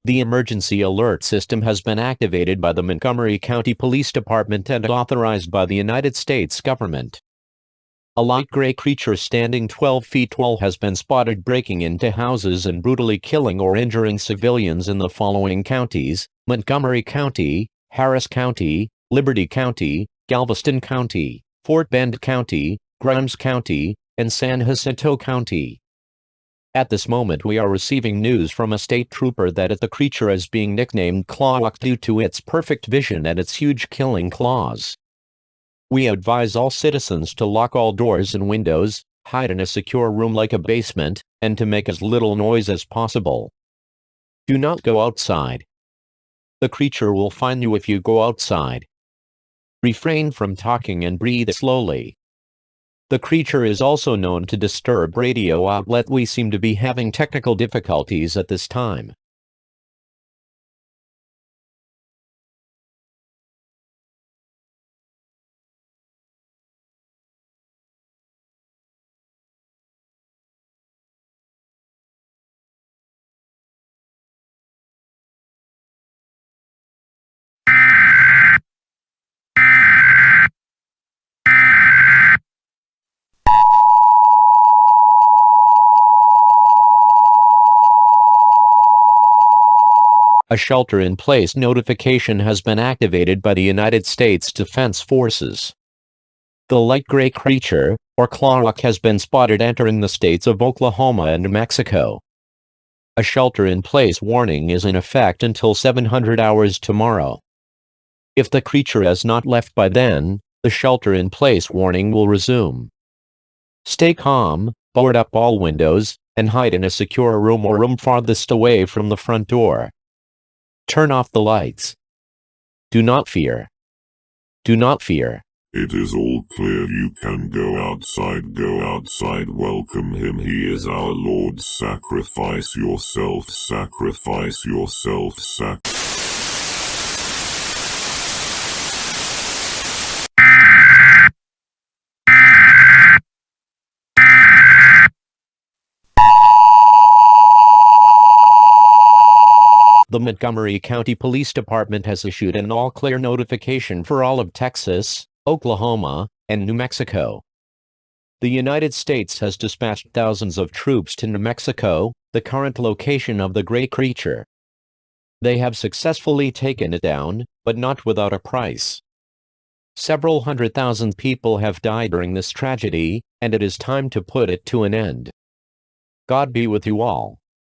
The emergency alert system has been activated by the Montgomery County Police Department and authorized by the United States government. A light gray creature standing 12 feet tall has been spotted breaking into houses and brutally killing or injuring civilians in the following counties: Montgomery County, Harris County, Liberty County, Galveston County, Fort Bend County, Grimes County, and San Jacinto County. At this moment we are receiving news from a state trooper that the creature is being nicknamed ClawHawk due to its perfect vision and its huge killing claws. We advise all citizens to lock all doors and windows, hide in a secure room like a basement, and to make as little noise as possible. Do not go outside. The creature will find you if you go outside. Refrain from talking and breathe slowly. The creature is also known to disturb radio outlet. We seem to be having technical difficulties at this time. A shelter-in-place notification has been activated by the United States Defense Forces. The light gray creature, or ClawHawk, has been spotted entering the states of Oklahoma and New Mexico. A shelter-in-place warning is in effect until 700 hours tomorrow. If the creature has not left by then, the shelter-in-place warning will resume. Stay calm, board up all windows, and hide in a secure room or room farthest away from the front door. Turn off the lights. Do not fear. Do not fear. It is all clear. You can go outside. Go outside. Welcome him. He is our Lord. Sacrifice yourself. Sacrifice yourself. The Montgomery County Police Department has issued an all-clear notification for all of Texas, Oklahoma, and New Mexico. The United States has dispatched thousands of troops to New Mexico, the current location of the gray creature. They have successfully taken it down, but not without a price. Several 100,000 people have died during this tragedy, and it is time to put it to an end. God be with you all.